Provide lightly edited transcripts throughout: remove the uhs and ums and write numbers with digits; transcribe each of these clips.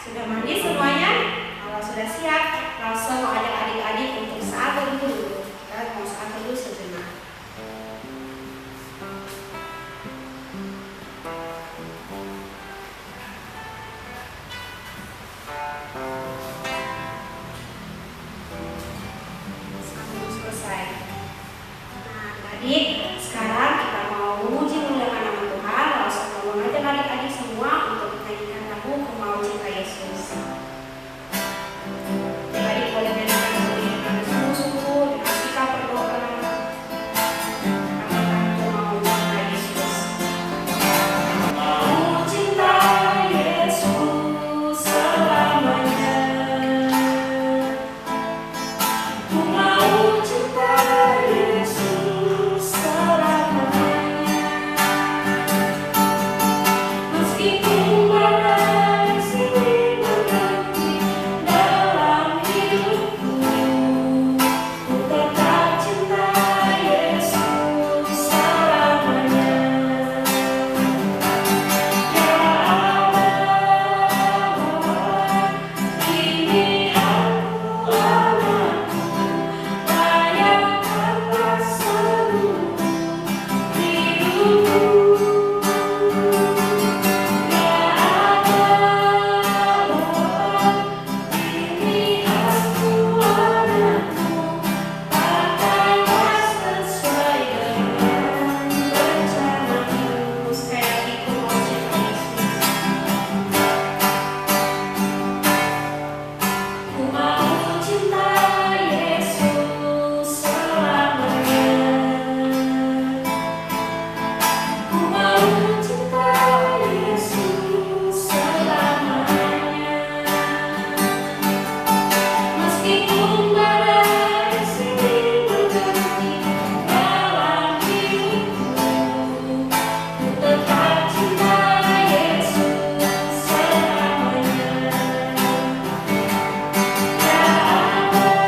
Sudah mandi semuanya? Kalau sudah siap, langsung mau ajak adik-adik untuk saat teduh dulu. Kita mau saat teduh sejenak. Sampai selesai. Nah, adik, sekarang kita mau memuji memuliakan nama Tuhan. Langsung mau mengajak adik-adik semua untuk menyanyikan lagu Ku Mau Cinta Yesus. Adik-adik boleh menyanyikan lagu ini dengan sungguh-sungguh, dengan sikap berdoa. Katakan Ku Mau Cinta Yesus. Mau cinta Yesus selamanya. Ku mau cinta Yesus selamanya. Meskipun badai silih berganti dalam hidupku, ku tetap cinta Yesus selamanya. Ya Allah, ini aku anakmu, layankanlah seluruh hidupku. Ya Allah, ini aku anakmu, pakailah sesuai dengan rencanamu. Sekali lagi, ku mau cinta Yesus. Ku mau cinta Yesus selamanya. Ku mau cinta Yesus selamanya. Meskipun badai silih berganti dalam hidupku, ku tetap cinta Yesus selamanya. Ya Allah,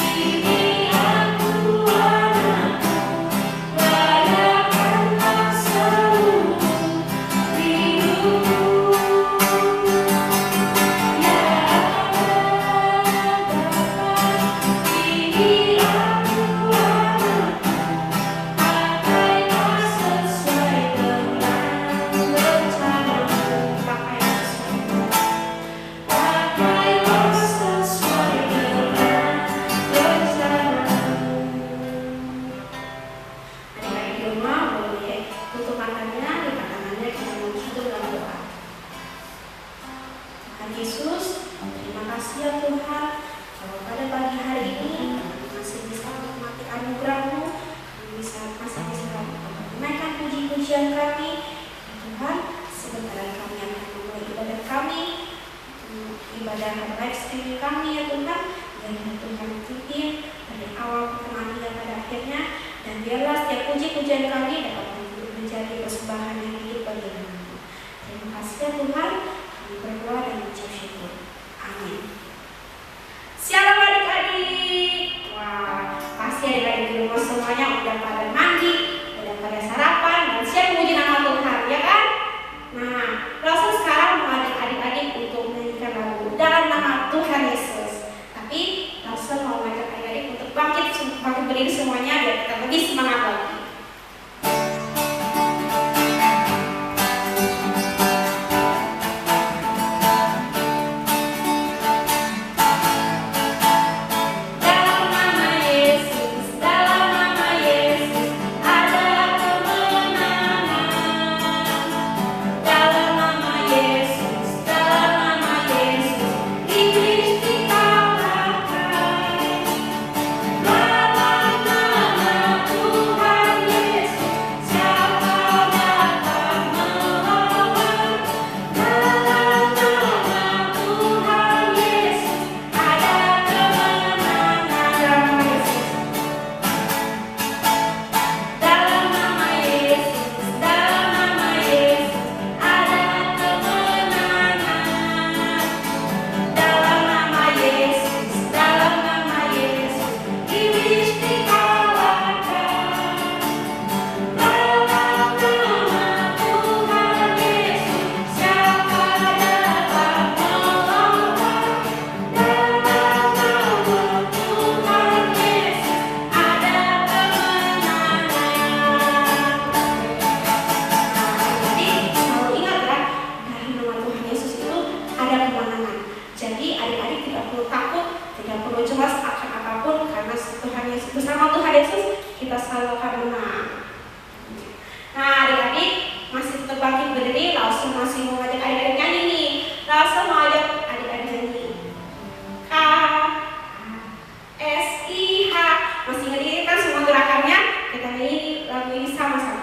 ini aku anakmu, layankanlah seluruh hidupku. Ya Allah, ini aku anakmu, pakailah sesuai dengan rencanamu. Pakailah sesuai dengan rencanamu. Adik-adik di rumah boleh tutup matanya, lipat tangannya, kita menuju dalam doa. Tuhan Yesus, terima kasih ya Tuhan, kalau pada pagi hari ini kami masih bisa menikmati anugerah-Mu, kami masih bisa menaikkan puji-pujian kami. Ya Tuhan, sebentar lagi kami akan memulai ibadah kami, ibadah live streaming kami ya Tuhan. Biarlah Tuhan pimpin dari awal pertengahan hingga pada akhirnya, dan biarlah setiap puji-pujian kami dapat menjadi persembahan yang hidup bagi nama-Mu. Terima kasih ya Tuhan, kami berdoa dan mengucap syukur. Amin. Shalom adik-adik. Wah, pasti adik-adik di rumah semuanya udah pada mandi, udah pada sarapan, dan siap memuji nama Tuhan, ya kan? Nah, langsung sekarang mengajak adik-adik untuk menyanyikan lagu dalam nama Tuhan Yesus. Tapi langsung mau mengajak adik-adik untuk bangkit berdiri semuanya biar kita lebih semangat lagi. Dalam nama Yesus, dalam nama Yesus ada kemenangan. Dalam nama Yesus, iblis dikalahkan. Dalam nama Tuhan bersama Tuhan Yesus kita selalu akan menang. Nah adik-adik masih tetap bangkit berdiri, langsung masih mau ngajak adik-adik nyanyi nih. Langsung mau ajak adik-adik nyanyi. K S I H. Masih ngediri kan semua gerakannya? Kita nyanyi lagu ini sama-sama.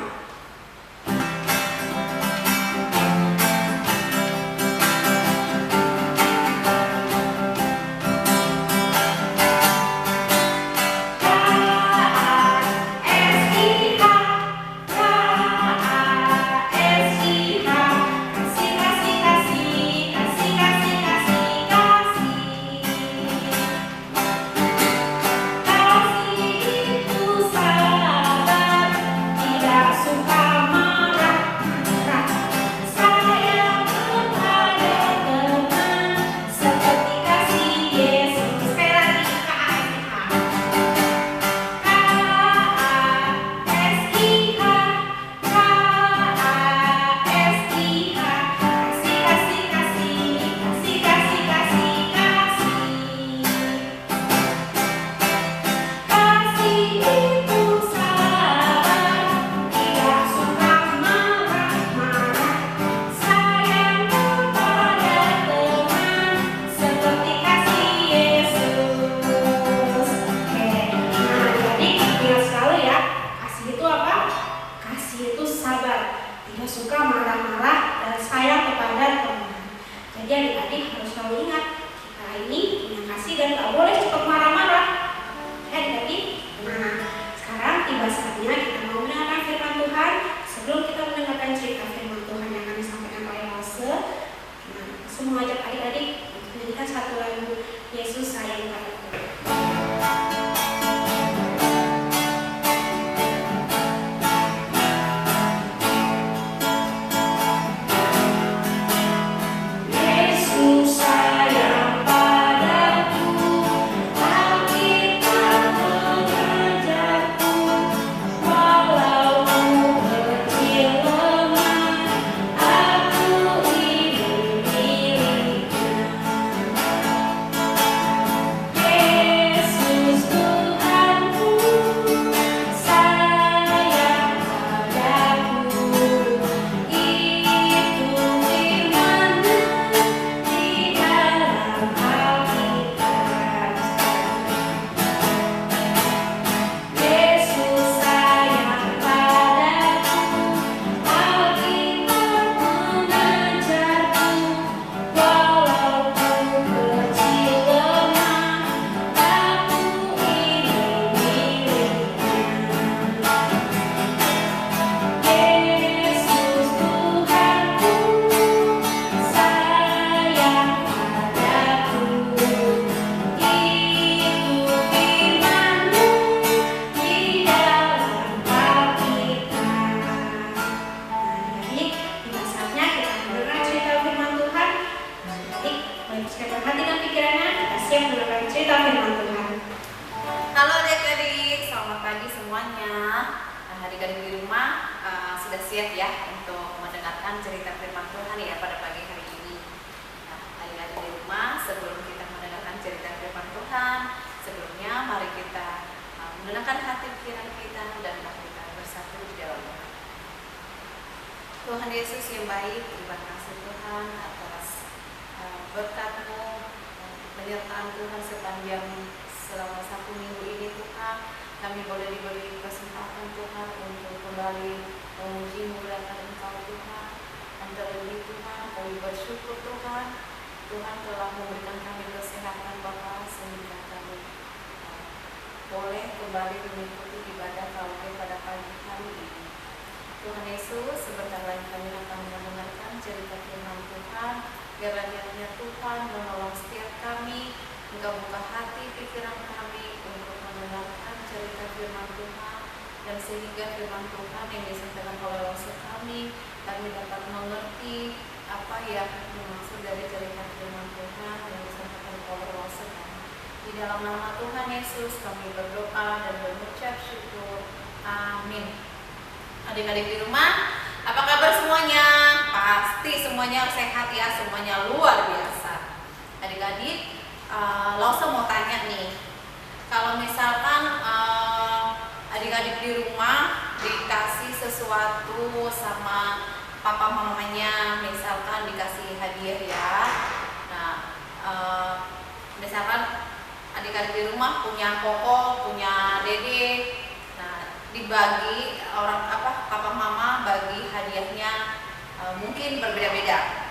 Tuhan Yesus yang baik, terima kasih Tuhan atas berkat-Mu, penyertaan Tuhan sepanjang selama 1 minggu ini Tuhan. Kami boleh diberi kesempatan Tuhan untuk kembali memuji memuliakan Engkau Tuhan. Dan terlebih Tuhan, kami bersyukur Tuhan, Tuhan telah memberikan kami kesehatan Bapa sehingga kami boleh kembali mengikuti ibadah KUB pada pagi hari ini. Tuhan Yesus, sebentar lagi kami akan mendengarkan cerita firman Tuhan. Kiranya Tuhan menolong setiap kami, Engkau buka hati pikiran kami untuk mendengarkan cerita firman Tuhan, dan sehingga firman Tuhan yang disampaikan oleh Rasul kami dapat mengerti apa yang dimaksud dari cerita firman Tuhan yang disampaikan oleh Rasul kami. Di dalam nama Tuhan Yesus kami berdoa dan mengucap syukur. Amin. Adik-adik di rumah, apa kabar semuanya? Pasti semuanya sehat ya, semuanya luar biasa. Adik-adik, Lausa mau tanya nih, Kalau misalkan adik-adik di rumah dikasih sesuatu sama papa mamanya, misalkan dikasih hadiah ya. Nah, misalkan adik-adik di rumah punya koko, punya dede, nah dibagi orang papa mama bagi hadiahnya mungkin berbeda-beda.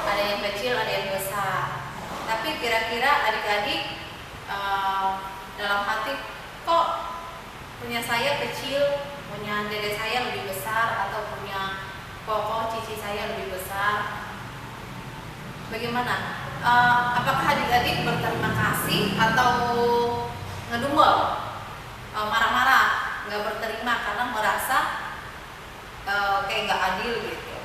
Ada yang kecil, ada yang besar. Tapi kira-kira adik-adik dalam hati, kok punya saya kecil, punya dede saya lebih besar, atau punya koko cici saya lebih besar? Bagaimana? Apakah adik-adik berterima kasih atau ngedumel, marah-marah, nggak berterima karena merasa kayak nggak adil gitu?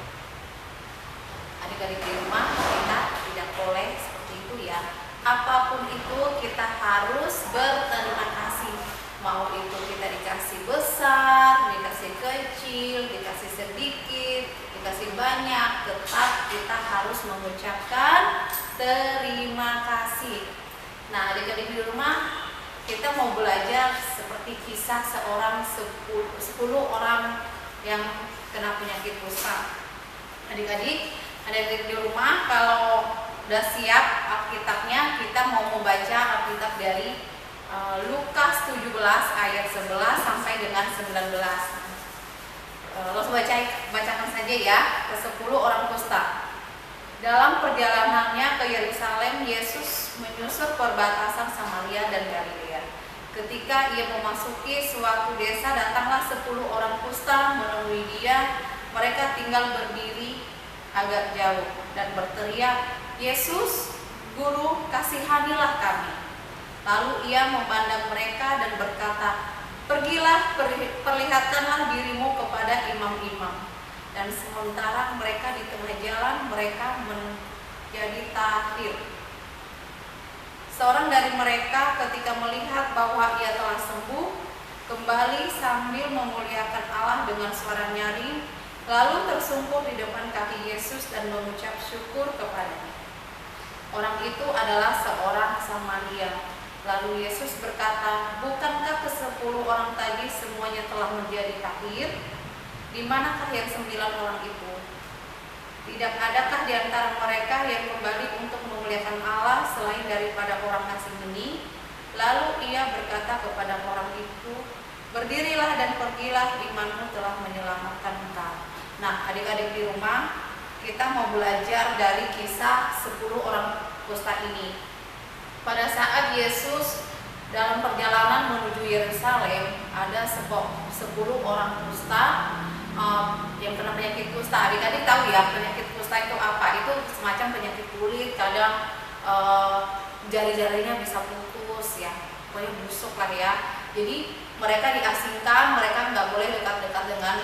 Adik-adik di rumah kita tidak boleh seperti itu ya. Apapun itu kita harus berterima kasih. Mau itu kita dikasih besar, dikasih kecil, dikasih sedikit, dikasih banyak, tetap kita harus mengucapkan terima kasih. Nah, adik-adik di rumah kita mau belajar seperti kisah 10 orang yang kena penyakit kusta. Adik-adik di rumah kalau udah siap Alkitabnya, kita mau membaca Alkitab dari Lukas 17 ayat 11 sampai dengan 19. Langsung bacakan saja ya, ke 10 orang kusta. Dalam perjalanannya ke Yerusalem, Yesus menyusur perbatasan Samaria dan Galilea. Ketika ia memasuki suatu desa, datanglah 10 orang kusta menemui dia. Mereka tinggal berdiri agak jauh dan berteriak, "Yesus, Guru, kasihanilah kami." Lalu ia memandang mereka dan berkata, "Pergilah, perlihatkanlah dirimu kepada imam-imam." Dan sementara mereka di tengah jalan, mereka menjadi tahir. Seorang dari mereka ketika melihat bahwa ia telah sembuh, kembali sambil memuliakan Allah dengan suara nyaring, lalu tersungkur di depan kaki Yesus dan mengucap syukur kepadanya. Orang itu adalah seorang Samaria. Lalu Yesus berkata, "Bukankah ke-10 orang tadi semuanya telah menjadi tahir? Di manakah yang 9 orang itu? Tidak adakah di antara mereka yang kembali untuk memuliakan Allah selain daripada orang asing ini?" Lalu ia berkata kepada orang itu, "Berdirilah dan pergilah, imanmu telah menyelamatkan engkau." Nah, adik-adik di rumah, kita mau belajar dari kisah 10 orang kusta ini. Pada saat Yesus dalam perjalanan menuju Yerusalem, ada 10 orang kusta yang kena penyakit kusta. Adik-adik tahu ya penyakit kusta itu apa? Itu semacam penyakit kulit, kadang jari-jarinya bisa putus ya, pokoknya busuk lah ya. Jadi mereka diasingkan, mereka nggak boleh dekat-dekat dengan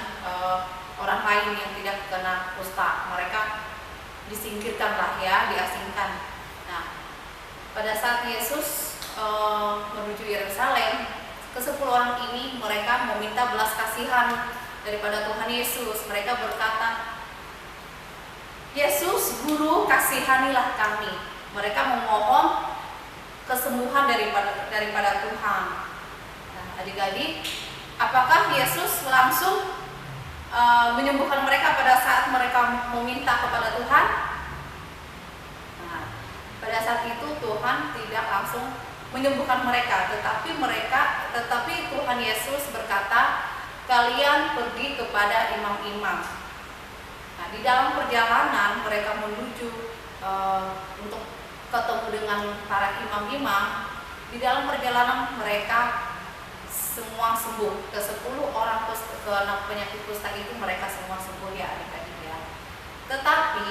orang lain yang tidak kena kusta. Mereka disingkirkan lah ya, diasingkan. Nah, pada saat Yesus menuju Yerusalem, ke-10 orang ini mereka meminta belas kasihan daripada Tuhan Yesus. Mereka berkata, "Yesus, Guru, kasihanilah kami." Mereka memohon kesembuhan daripada Tuhan. Nah, adik-adik, apakah Yesus langsung menyembuhkan mereka pada saat mereka meminta kepada Tuhan? Nah, pada saat itu Tuhan tidak langsung menyembuhkan mereka, tetapi Tuhan Yesus berkata, "Kalian pergi kepada imam-imam." Nah, di dalam perjalanan mereka menuju untuk ketemu dengan para imam-imam. Di dalam perjalanan mereka semua sembuh. Ke-10 orang kena penyakit kusta itu mereka semua sembuh ya adik-adik ya. Tetapi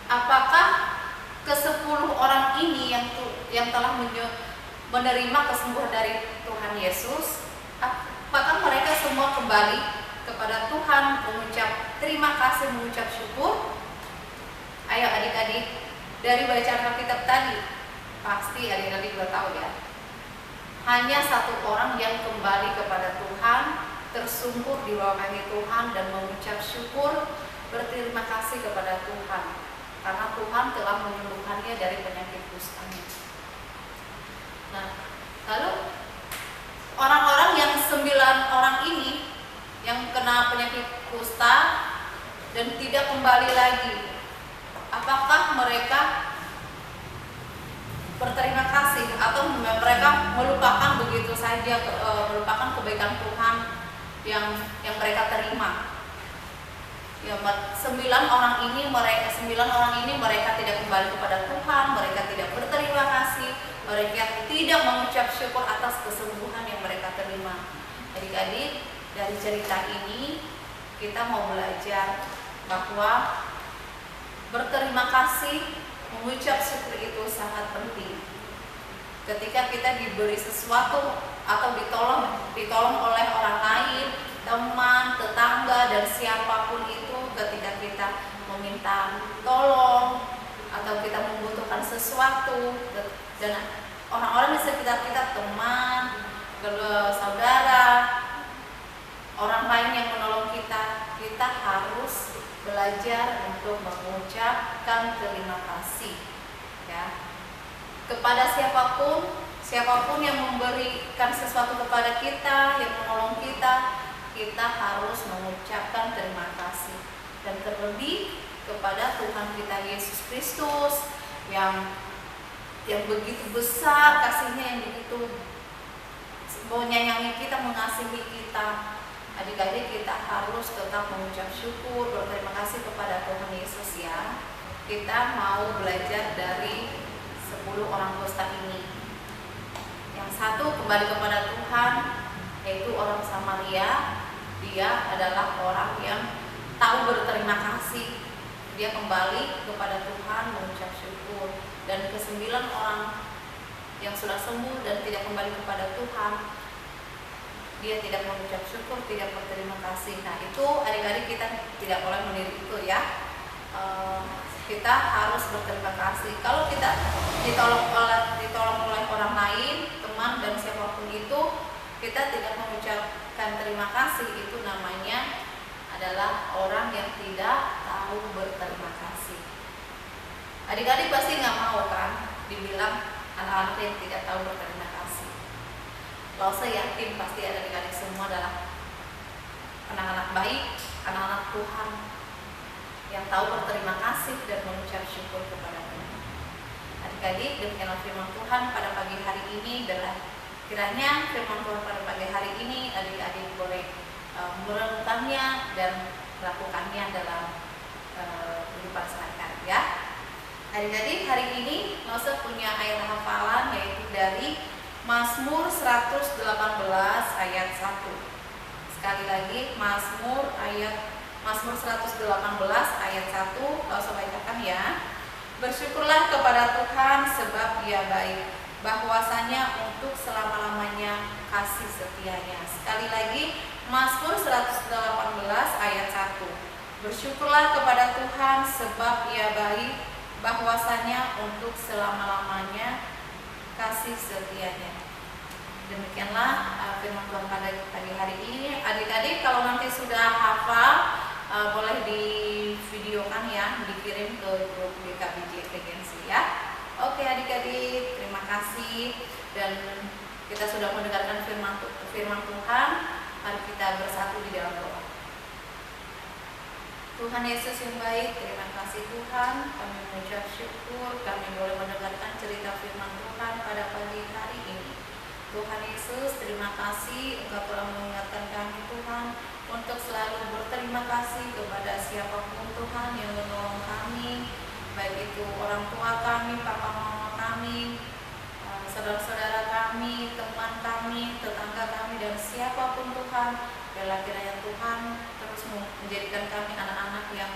apakah ke-10 orang ini yang telah menerima kesembuhan dari Tuhan Yesus, apakah mereka semua kembali kepada Tuhan mengucap terima kasih, mengucap syukur? Ayo adik-adik, dari bacaan Alkitab tadi pasti adik-adik sudah tahu ya. Hanya 1 orang yang kembali kepada Tuhan, tersungkur di bawah kaki Tuhan dan mengucap syukur, berterima kasih kepada Tuhan karena Tuhan telah menyembuhkannya dari penyakit kustanya. Nah, Lalu orang-orang yang 9 orang ini yang kena penyakit kusta dan tidak kembali lagi, apakah mereka berterima kasih atau mereka melupakan begitu saja, melupakan kebaikan Tuhan yang mereka terima? Ya, 9 orang ini mereka tidak kembali kepada Tuhan, mereka tidak berterima kasih, mereka tidak mengucap syukur atas kesembuhan yang mereka terima. Adik-adik, dari cerita ini kita mau belajar bahwa berterima kasih, mengucap syukur itu sangat penting. Ketika kita diberi sesuatu atau ditolong oleh orang lain, teman, tetangga, dan siapapun itu, ketika kita meminta tolong atau kita membutuhkan sesuatu dan orang-orang di sekitar kita, teman, saudara, orang lain yang menolong kita, kita harus belajar untuk mengucapkan terima kasih, ya, kepada siapapun yang memberikan sesuatu kepada kita, yang menolong kita. Kita harus mengucapkan terima kasih, dan terlebih kepada Tuhan kita Yesus Kristus yang begitu besar kasihnya, yang begitu menyayangi kita, mengasihi kita. Adik-adik, kita harus tetap mengucap syukur, berterima kasih kepada Tuhan Yesus, ya. Kita mau belajar dari 10 orang kusta ini. Yang satu kembali kepada Tuhan, yaitu orang Samaria. Dia adalah orang yang tahu berterima kasih. Dia kembali kepada Tuhan, mengucap syukur. Dan ke-9 orang yang sudah sembuh dan tidak kembali kepada Tuhan, dia tidak mengucap syukur, tidak berterima kasih. Nah, itu adik-adik kita tidak boleh meniru itu, ya. Kita harus berterima kasih. Kalau kita ditolong oleh orang lain, teman, dan siapapun itu, kita tidak mengucapkan terima kasih, itu namanya adalah orang yang tidak tahu berterima kasih. Adik-adik pasti nggak mau kan dibilang anak-anak yang tidak tahu berterima kasih. Kalau saya yakin pasti adik-adik semua adalah anak-anak baik, anak-anak Tuhan yang tahu berterima kasih dan mengucap syukur kepada Tuhan. Adik-adik, demikianlah firman Tuhan pada pagi hari ini. Kiranya firman Tuhan pada pagi hari ini adik-adik boleh merenungkannya dan melakukannya dalam kehidupan sehari-hari, ya. Adik-adik, hari ini Masa punya ayat hafalan, yaitu dari Mazmur 118 ayat 1. Sekali lagi, Mazmur 118 ayat 1. Masa bacakan, ya. Bersyukurlah kepada Tuhan sebab Dia baik, bahwasanya untuk selama-lamanya kasih setianya. Sekali lagi, Mazmur 118 ayat 1. Bersyukurlah kepada Tuhan sebab Ia baik, bahwasanya untuk selama-lamanya kasih setianya. Demikianlah firman Tuhan pada pagi hari ini. Adik-adik, kalau nanti sudah hafal, boleh divideokan, ya, dikirim ke grup GKBJ Regensi, ya. Oke adik-adik, terima kasih. Dan kita sudah mendengarkan firman Tuhan. Mari kita bersatu di dalam doa. Tuhan Yesus yang baik, terima kasih Tuhan. Kami mengucap syukur, kami boleh mendengarkan cerita firman Tuhan pada pagi hari ini. Tuhan Yesus, terima kasih Engkau telah mengingatkan kami, Tuhan, untuk selalu berterima kasih kepada siapapun Tuhan yang menolong kami, baik itu orang tua kami, papa mama kami, saudara-saudara kami, teman kami, tetangga kami, dan siapapun Tuhan. Biarlah kiranya Tuhan terus menjadikan kami anak-anak yang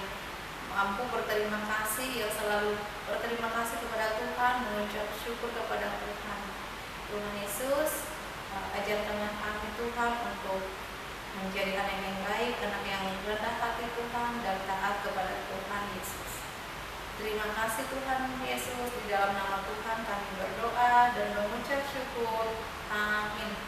mampu berterima kasih, yang selalu berterima kasih kepada Tuhan, mengucap syukur kepada Tuhan. Tuhan Yesus, ajarkanlah kami Tuhan untuk menjadi anak yang baik, anak yang rendah hati Tuhan, dan taat kepada Tuhan Yesus. Terima kasih Tuhan Yesus, di dalam nama Tuhan kami berdoa dan mengucap syukur. Amin.